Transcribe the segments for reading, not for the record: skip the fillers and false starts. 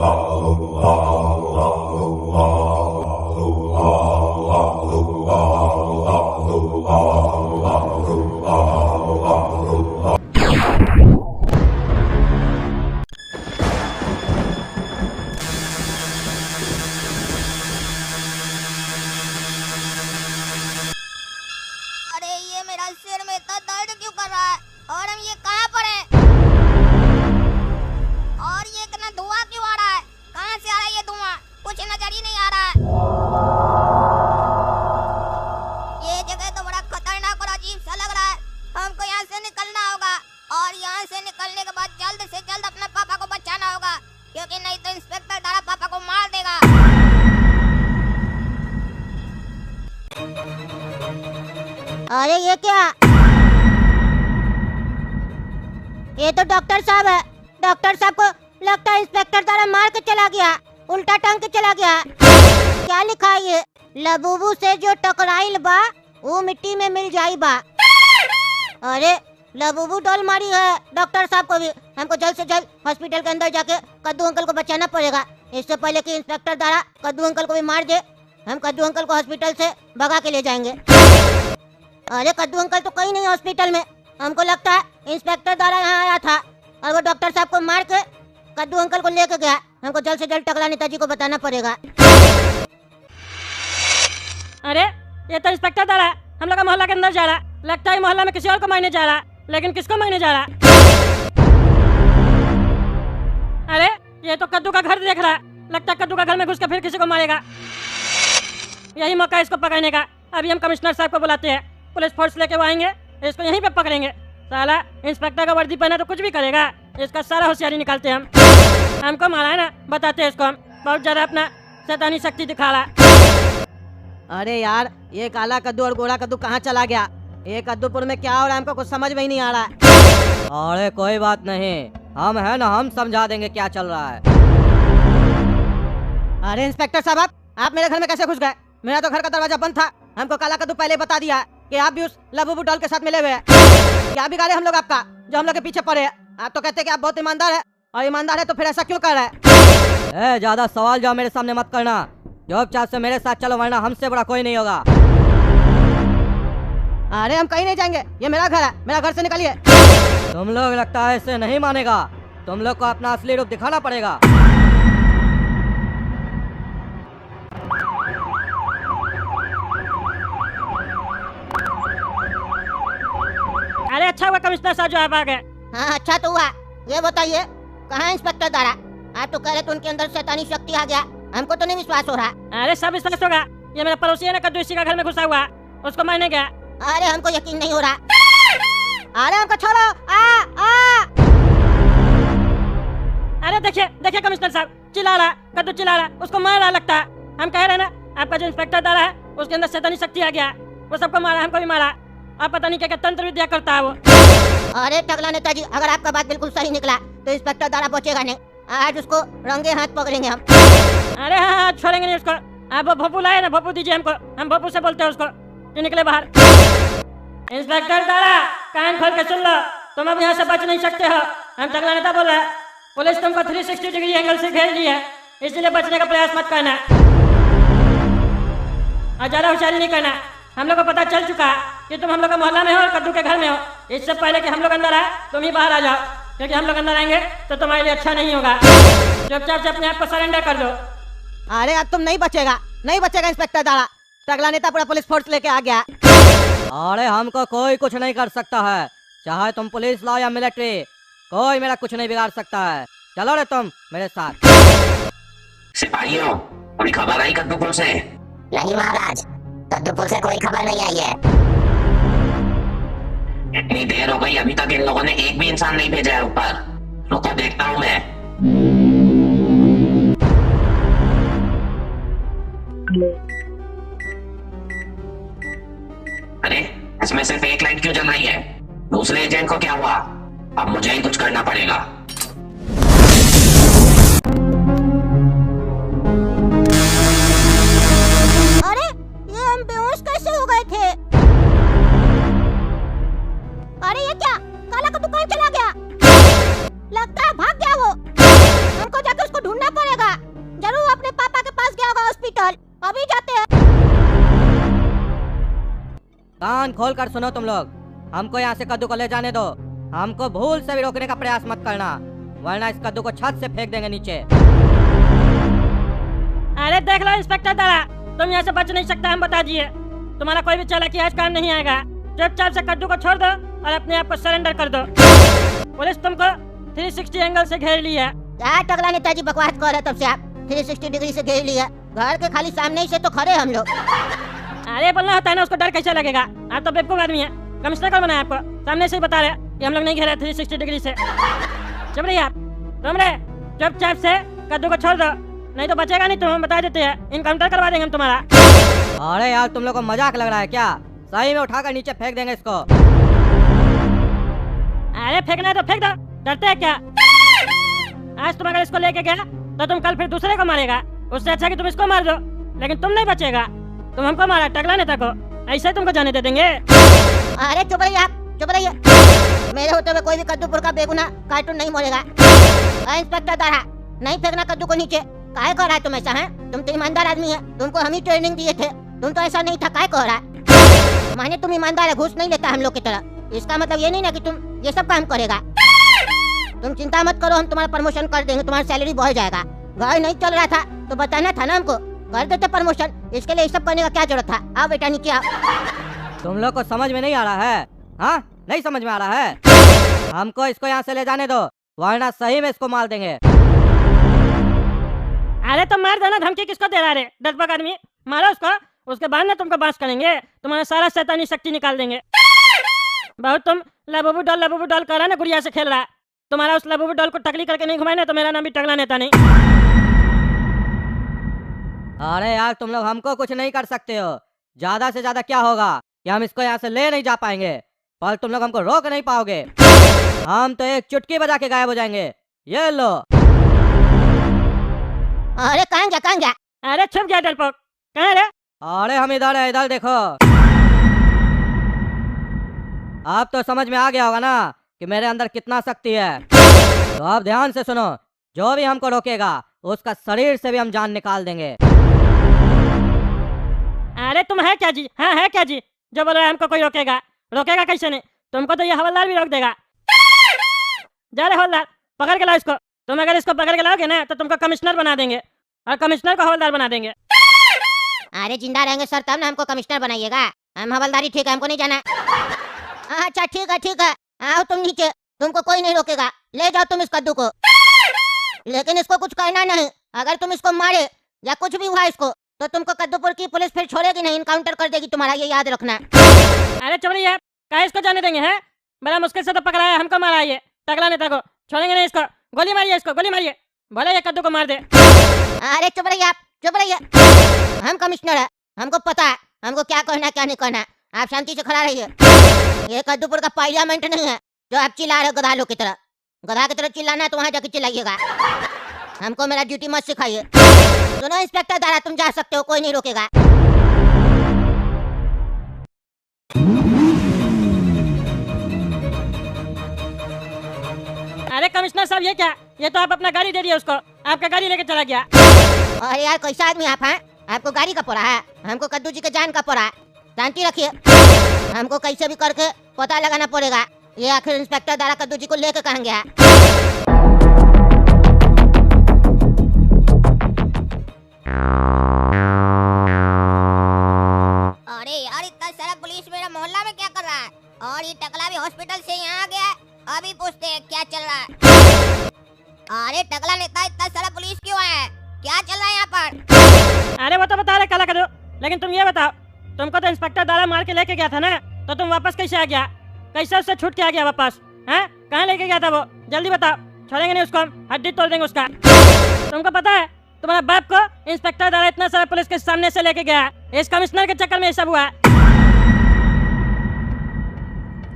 ये मेरा सिर में इतना दर्द क्यों कर रहा है? और हम ये कहाँ पर हैं? और ये इतना धुआं क्यों आ रहा है? कहाँ से आ रहा है ये धुआं? कुछ नजर ही नहीं आ रहा है। ये जगह तो बड़ा खतरनाक और अजीब सा लग रहा है। हमको यहाँ से निकलना होगा और यहाँ से निकलने के बाद जल्द से जल्द अपने पापा को बचाना होगा, क्योंकि नहीं तो इंस्पेक्टर दारा पापा को मार देगा। अरे ये क्या? ये तो डॉक्टर साहब है। डॉक्टर साहब को लगता है इंस्पेक्टर द्वारा मार के चला गया, उल्टा टांग के चला गया। क्या लिखा है ये? लबूबू से जो टकराइल बा वो मिट्टी में मिल जाई बा। अरे लबूबू डॉल मारी है डॉक्टर साहब को भी। हमको जल्द से जल्द हॉस्पिटल के अंदर जाके कद्दू अंकल को बचाना पड़ेगा, इससे पहले कि इंस्पेक्टर द्वारा कद्दू अंकल को भी मार दे। हम कद्दू अंकल को हॉस्पिटल से भगा के ले जाएंगे। अरे कद्दू अंकल तो कहीं नहीं हॉस्पिटल में। हमको लगता है इंस्पेक्टर द्वारा यहाँ आया था और वो डॉक्टर साहब को मार के कद्दू अंकल को लेके गया। हमको जल्द से जल्द टकला नेताजी को बताना पड़ेगा। अरे ये तो इंस्पेक्टर द्वारा हम लोग का मोहल्ला के अंदर जा रहा। लगता है मोहल्ला में किसी और को मारने जा रहा, लेकिन किसको मारने जा रहा? अरे ये तो कद्दू का घर देख रहा। लगता है कद्दू का घर में घुस के फिर किसी को मारेगा। यही मौका इसको पकड़ने का। अभी हम कमिश्नर साहब को बुलाते हैं, पुलिस फोर्स लेके वो आएंगे, इसको यहीं पे पकड़ेंगे। साला इंस्पेक्टर का वर्दी पहना तो कुछ भी करेगा। इसका सारा होशियारी निकालते हैं हम। हमको मारा है ना, बताते हैं इसको हम। बहुत ज्यादा अपना शैतानी शक्ति दिखा रहा। अरे यार ये काला कद्दू और गोरा कद्दू कहाँ चला गया? ये कद्दूपुर में क्या हो रहा है हमको कुछ समझ में ही नहीं आ रहा है। अरे कोई बात नहीं, हम है ना, हम समझा देंगे क्या चल रहा है। अरे इंस्पेक्टर साहब आप मेरे घर में कैसे घुस गए? मेरा तो घर का दरवाजा बंद था। हमको काला कद्दू पहले बता दिया कि आप भी उस लबूबू डॉल के साथ मिले हुए हैं। क्या बिगाड़े हम लोग आपका जो हम लोग के पीछे पड़े हैं? आप तो कहते हैं कि आप बहुत ईमानदार है, और ईमानदार है तो फिर ऐसा क्यों कर रहा है? ज्यादा सवाल जो मेरे सामने मत करना। चुपचाप से मेरे साथ चलो, वरना हमसे बड़ा कोई नहीं होगा। अरे हम कहीं नहीं जाएंगे, ये मेरा घर है, मेरा घर से निकलिए। तुम लोग लगता है इसे नहीं मानेगा। तुम लोग को अपना असली रूप दिखाना पड़ेगा। अरे अच्छा हुआ कमिश्नर साहब जो आप आ गए। हाँ अच्छा तो हुआ। ये बताइए कहाँ इंस्पेक्टर दारा? आप तो कह रहे थे उनके अंदर शैतानी शक्ति आ गया। हमको तो नहीं विश्वास हो रहा। अरे सब विश्वास होगा। ये मेरा पड़ोसी है ना कद्दू, इसी का घर में घुसा हुआ, उसको मारने गया। अरे हमको यकीन नहीं हो रहा। अरे हमको छोड़ो। अरे देखिए देखिए कमिश्नर साहब चिल्ला रहा, कद्दू चिल्ला रहा, उसको मार रहा लगता है। हम कह रहे हैं ना आपका जो इंस्पेक्टर दारा है उसके अंदर शैतानी शक्ति आ गया, वो सबको मारा, हमको भी मारा। आप पता नहीं क्या क्या तंत्र विद्या करता है वो। अरे टकला नेताजी अगर आपका बात बिल्कुल सही निकला तो इंस्पेक्टर दारा बचेगा नहीं। आज उसको रंगे हाथ पकड़ेंगे हम। अरे हाँ छोड़ेंगे नहीं उसको। आप वो भोपू लाए ना, भोपू दीजिए हमको, हम भोपू से बोलते हैं उसको कि निकले बाहर। इंस्पेक्टर दारा कान खोल के सुन लो, तुम अब यहाँ से बच नहीं सकते हो। हम टकला नेता बोल रहे हैं, पुलिस तुमको 360 डिग्री एंगल से घेर ली है, इसलिए बचने का प्रयास मत करना और ज्यादा होशियारी नहीं करना। हम लोग को पता चल चुका है कि तुम हम लोग का मोहल्ला में हो और कद्दू के घर में हो। इससे पहले कि हम लोग अंदर आए तुम ही बाहर आ जाओ, क्योंकि हम लोग अंदर आएंगे तो तुम्हारे लिए अच्छा नहीं होगा। चुपचाप से अपने आप को सरेंडर कर दो। अरे अब तुम नहीं बचेगा, नहीं बचेगा इंस्पेक्टर दारा। टकला नेता पूरा पुलिस फोर्स लेके आ गया। अरे हमको कोई कुछ नहीं कर सकता है, चाहे तुम पुलिस लाओ या मिलिट्री, कोई मेरा कुछ नहीं बिगाड़ सकता है। चलो रे तुम मेरे साथ। सिपाहियों कोई खबर आई कद्दूपुर से? नहीं महाराज, कद्दूपुर से कोई खबर नहीं आई है। इतनी देर हो गई अभी तक इन लोगों ने एक भी इंसान नहीं भेजा है ऊपर। रुको देखता हूँ मैं। अरे इसमें सिर्फ एक लाइट क्यों जल रही है? दूसरे एजेंट को क्या हुआ? अब मुझे ही कुछ करना पड़ेगा। अरे ये हम बेहोश कैसे हो गए थे? अरे ये क्या? काला कद्दू कहाँ चला गया? लगता है भाग गया वो। हमको जाकर उसको ढूंढना पड़ेगा। करेगा। जरूर अपने पापा के पास गया होगा हॉस्पिटल। अभी जाते हैं। कान खोल कर सुनो तुम लोग, हमको यहाँ से कद्दू को ले जाने दो। हमको भूल से भी रोकने का प्रयास मत करना, वरना इस कद्दू को छत से फेंक देंगे नीचे। अरे देख लो इंस्पेक्टर दादा, तुम यहाँ से बच नहीं सकता, हम बता दिए। तुम्हारा कोई भी चालाकी आज काम नहीं आएगा। चुपचाप से कद्दू को छोड़ दो और अपने आप को सरेंडर कर दो। पुलिस तुमको 360 एंगल से घेर लिया। क्या टकला नेताजी बकवास कर रहे तब से आप? 360 डिग्री से घेर लिया। घर के खाली सामने ही से तो खड़े हम लोग। अरे बोलना होता है ना, उसको डर कैसे लगेगा? आप तो बेवकूफ आदमी है। कमिश्नर कौन बनाया आपको? सामने से ही बता रहे कि हम लोग नहीं घेरे 360 डिग्री से। चुप रहिए आप। तुम रे चुपचाप से कद्दू को छोड़ दो, नहीं तो बचेगा नहीं। तुम हम बता देते हैं, इनकाउंटर करवा देंगे हम तुम्हारा। अरे यार तुम लोग को मजाक लग रहा है क्या? सही में उठाकर नीचे फेंक देंगे इसको। अरे फेंकना है तो फेंक दो, डरते हैं क्या? आज तुम अगर इसको लेके गया तो तुम कल फिर दूसरे को मारेगा। उससे अच्छा कि तुम इसको मार दो, लेकिन तुम नहीं बचेगा। तुम हमको मारा, टकला नेता को, ऐसे तुमको जाने दे देंगे। अरे चुप रहिए आप, चुप रहिए। मेरे होते हुए कोई भी कद्दूपुर का बेगुनाह कार्टून नहीं मरेगा। इंस्पेक्टर दादा, नहीं फेंकना कद्दू को नीचे। काहे कह रहा है तुम ऐसा? है तुम तो ईमानदार आदमी है, तुमको हम ही ट्रेनिंग दिए थे। तुम तो ऐसा नहीं था, काहे कह रहा है? माने तुम ईमानदार है, घूस नहीं लेता हम लोग की तरह। इसका मतलब ये नहीं ना कि तुम ये सब काम करेगा। तुम चिंता मत करो, हम तुम्हारा प्रमोशन कर देंगे, तुम्हारा सैलरी बढ़ जाएगा। घर नहीं चल रहा था तो बताना था ना हमको, कर देते प्रमोशन। इसके लिए ये सब करने का क्या जरूरत था? आओ बेटा नीचे आओ। तुम लोग को समझ में नहीं आ रहा है? हाँ, नहीं समझ में आ रहा है? हमको इसको यहाँ से ले जाने दो, वरना सही में इसको मार देंगे। अरे तो मार देना, धमकी किसको दे रहा है? डरपोक आदमी, मारो उसको। उसके बाद ना तुमको बांस करेंगे, तुम्हारा सारा शैतानी शक्ति निकाल देंगे। बहुत तुम लबूबू डॉल कर रहा ना, गुड़िया से खेल रहा है। तुम्हारा उस लबूबू डॉल को टकली करके नहीं घुमाए ना तो मेरा नाम भी टकला नेता नहीं। अरे यार तुम लोग हमको कुछ नहीं कर सकते हो। ज्यादा से ज्यादा क्या होगा कि हम इसको यहाँ से ले नहीं जा पाएंगे, पर तुम लोग हमको रोक नहीं पाओगे। हम तो एक चुटकी बजा के गायब हो जाएंगे। ये लो। अरे कहाँ गया, कहाँ गया? अरे छुप गया डरपोक, कहाँ रे? अरे हम इधर है, इधर देखो। अब तो समझ में आ गया होगा ना कि मेरे अंदर कितना शक्ति है। तो अब ध्यान से सुनो, जो भी हमको रोकेगा उसका शरीर से भी हम जान निकाल देंगे। अरे तुम है क्या जी? हाँ है क्या जी जो बोल रहे हमको कोई रोकेगा? रोकेगा कैसे नहीं? तुमको तो ये हवलदार भी रोक देगा। जा रहे हवलदार, पकड़ के लाओ इसको। तुम अगर इसको पकड़ के लाओगे ना तो तुमको कमिश्नर बना देंगे और कमिश्नर को हवलदार बना देंगे। अरे जिंदा रहेंगे सर तब ना हमको कमिश्नर बनाइएगा। हम हवलदारी ठीक है, हमको नहीं जाना। अच्छा ठीक है, ठीक है, आओ तुम नीचे, तुमको कोई नहीं रोकेगा। ले जाओ तुम इस कद्दू को, लेकिन इसको कुछ करना नहीं। अगर तुम इसको मारे या कुछ भी हुआ इसको तो तुमको कद्दूपुर की पुलिस फिर छोड़ेगी नहीं, इनकाउंटर कर देगी तुम्हारा, ये याद रखना। अरे चुप यार, काहे इसको जाने देंगे? हैं बड़ा मुश्किल से तो पकड़ा है, हमको मारा ये टकला नेता को। छोड़ेंगे नहीं इसको। गोली मारिए इसको, गोली मारिए, भले ये कद्दू को मार दे। अरे चुप रहिए आप, चुप रहिए। हम कमिश्नर है, हमको पता है हमको क्या करना क्या नहीं करना। आप शांति से खड़ा रहिए। ये कद्दूपुर का पार्लियामेंट नहीं है जो आप चिल्ला रहे गधा लोग की तरह। गधा की तरह चिल्लाना है तो वहाँ जाके चिल्लाइएगा। हमको मेरा ड्यूटी मत सिखाइए। सुनो इंस्पेक्टर दादा, तुम जा सकते हो, कोई नहीं रोकेगा। अरे कमिश्नर साहब ये क्या? ये तो आप अपना गाड़ी दे दिए उसको, आपका गाड़ी लेके चला गया। अरे यार कैसा आदमी आप हैं? आपको गाड़ी का पड़ा है, हमको कद्दू जी के जान का पड़ा है। शांति रखिए, हमको कैसे भी करके पता लगाना पड़ेगा ये आखिर इंस्पेक्टर दादा कद्दू जी को लेके कहाँ गया। अरे यार इतना सारा पुलिस मेरा मोहल्ला में क्या कर रहा है? और ये टकला भी हॉस्पिटल से यहाँ आ गया है। अभी पूछते हैं क्या चल रहा है। अरे टकला नेता, इतना सारा पुलिस क्यों है? क्या चल रहा है यहाँ पर? अरे वो तो बता रहे काला कद्दू, लेकिन तुम ये बताओ, तुमको तो इंस्पेक्टर दादा मार के लेके गया था ना, तो तुम वापस कैसे आ गया? कैसे उससे छूट के आ गया वापस? हैं कहाँ लेके गया था वो? जल्दी बताओ, छोड़ेंगे नहीं उसको, हम हड्डी तोड़ देंगे उसका। तुमको पता है तुम्हारे बाप को इंस्पेक्टर दादा इतना सारा पुलिस के सामने से लेके गया, इस कमिश्नर के चक्कर में ये सब हुआ।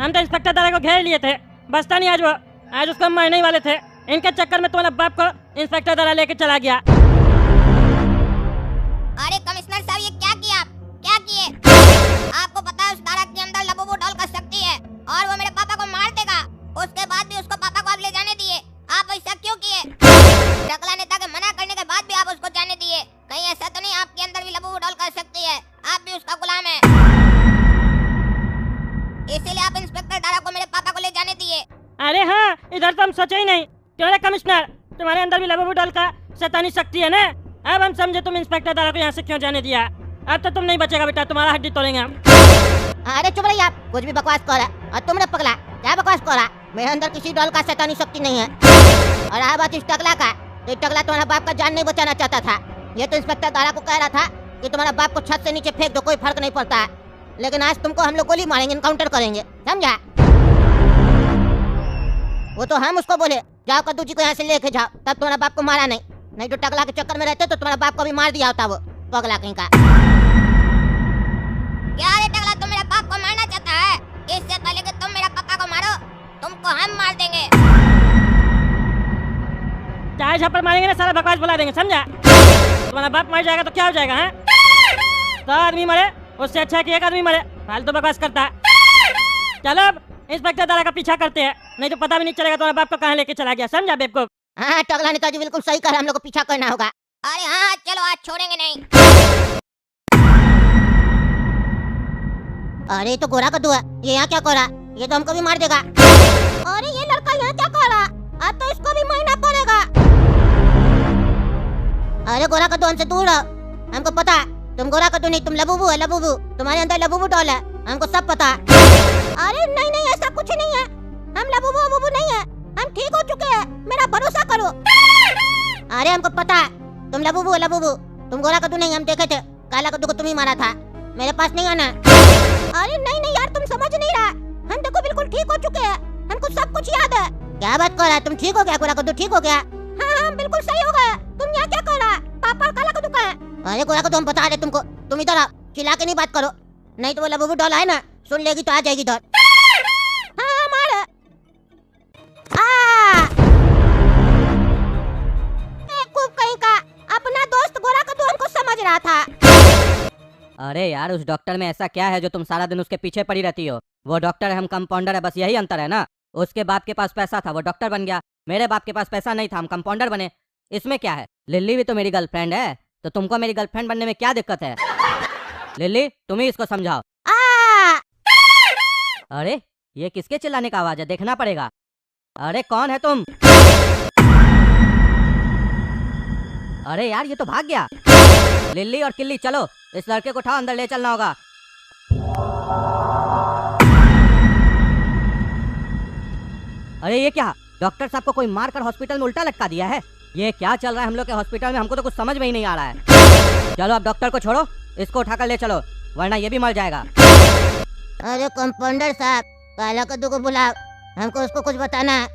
हम तो इंस्पेक्टर दादा को घेर लिए थे, बचता नहीं आज वो। आज उसको हम मारने ही वाले थे, इनके चक्कर में तुम्हारा बाप को इंस्पेक्टर दादा लेके चला गया। अरे कमिश्नर साहब, ये क्या किया आप? क्या किए? आपको पता है उस तारा के अंदर लबूबू डॉल का शक्ति है और वो मेरे पापा को मार देगा। उसके बाद भी उसको पापा को आप ले जाने दिए। आप ऐसा क्यों किए? टकला नेता के मना करने के हम सोचे ही नहीं। क्यों रे कमिश्नर, तुम्हारे अंदर भी लबूबू डॉल का शैतानी शक्ति है ना? अब हम समझे तुम इंस्पेक्टर दारा को यहाँ से क्यों जाने दिया। अब तो तुम नहीं बचेगा बेटा, तुम्हारा हड्डी तोड़ेंगे हम। अरे चुप रही आप, कुछ भी बकवास कर रहा है। और तुमने पगला क्या बकवास कर रहा? मेरे अंदर किसी डॉल का शैतानी शक्ति नहीं है। और रहा बात इस टकला का, तो टकला तुम्हारा बाप का जान नहीं बचाना चाहता था। ये तो इंस्पेक्टर दारा को कह रहा था कि तुम्हारा बाप को छत से नीचे फेंक दो, कोई फर्क नहीं पड़ता है। लेकिन आज तुमको हम लोग गोली मारेंगे, इनकाउंटर करेंगे, समझा? वो तो हम उसको बोले जाओ कद्दू जी को यहाँ से लेके जाओ, तब तुम्हारा बाप को मारा नहीं तो टकला के चक्कर में रहते तो तुम्हारा बाप को भी मार दिया होता वो पगला कहीं का। क्या रे टकला, तुम मेरे बाप को मारना चाहता है? इससे पहले कि तुम मेरा पापा को मारो, तुमको हम मार देंगे। चाहे झप्पड़ मारेंगे ना, सारा बकवास बुला देंगे, समझा? तुम्हारा बाप मर जाएगा तो क्या हो जाएगा? हैं 100 आदमी मरे, उससे अच्छा है कि एक आदमी मरे। फालतू बकवास करता है। चलो अब इंस्पेक्टर दारा का पीछा करते हैं, नहीं तो पता भी नहीं चलेगा तुम्हारा बाप को कहाँ लेके चला गया, समझा बेवकूफ? हाँ टकला नेताजी बिल्कुल सही कह, हम लोग को पीछा करना होगा। अरे हाँ चलो, आज छोड़ेंगे नहीं। अरे तो गोरा कद्दू है, ये यहाँ क्या कर रहा? ये तो हमको भी मार देगा। अरे ये लड़का यहाँ क्या कर रहा? अब तो इसको भी मारना पड़ेगा। अरे गोरा कद्दू हमसे दूर रहो, हमको पता है तुम गोरा कद्दू नहीं, तुम लबूबू है, लबूबू। तुम्हारे अंदर लबूबू डॉल है, हमको सब पता है। अरे नहीं नहीं, ऐसा कुछ नहीं है, हम लबूबू वबूबू नहीं है, हम ठीक हो चुके हैं, मेरा भरोसा करो। अरे हमको पता है तुम लबूबू है, लबूबू। तुम गोरा कद्दू नहीं, हम देखे थे, काला कद्दू को तुम ही मारा था। मेरे पास नहीं आना। अरे नहीं नहीं यार, तुम समझ नहीं रहा, हम देखो बिल्कुल ठीक हो चुके हैं, हमको सब कुछ याद है। क्या बात कर रहा है? तुम ठीक हो गया? गोरा कद्दू ठीक हो गया? हाँ हाँ बिल्कुल सही हो गया। तुम यहाँ क्या कर रहा? पापा और काला कद्दू का है। अरे गोरा कद्दू हम बता रहे तुमको, तुम इधर आओ, चिल्ला के नहीं बात करो, नहीं तो वो लबूबू डॉल है ना, सुन लेगी तो आ जाएगी इधर। हाँ मार। कहीं का अपना दोस्त गोरा कद्दू हमको समझ रहा था। अरे यार, उस डॉक्टर में ऐसा क्या है जो तुम सारा दिन उसके पीछे पड़ी रहती हो? वो डॉक्टर है, हम कंपाउंडर है, बस यही अंतर है ना। उसके बाप के पास पैसा था, वो डॉक्टर बन गया। मेरे बाप के पास पैसा नहीं था, हम कंपाउंडर बने। इसमें क्या है? लिल्ली भी तो मेरी गर्लफ्रेंड है, तो तुमको मेरी गर्लफ्रेंड बनने में क्या दिक्कत है? लिल्ली, तुम ही इसको समझाओ। अरे ये किसके चिल्लाने का आवाज है? देखना पड़ेगा। अरे कौन है तुम? अरे यार, ये तो भाग गया। लिल्ली और किल्ली, चलो इस लड़के को उठाओ, अंदर ले चलना होगा। अरे ये क्या? डॉक्टर साहब को कोई मारकर हॉस्पिटल में उल्टा लटका दिया है। ये क्या चल रहा है हम लोग के हॉस्पिटल में? हमको तो कुछ समझ में ही नहीं आ रहा है। चलो अब डॉक्टर को छोड़ो, इसको उठाकर ले चलो, वरना ये भी मर जाएगा। अरे कंपाउंडर साहब, काला कद्दू को बुलाओ, हमको उसको कुछ बताना है।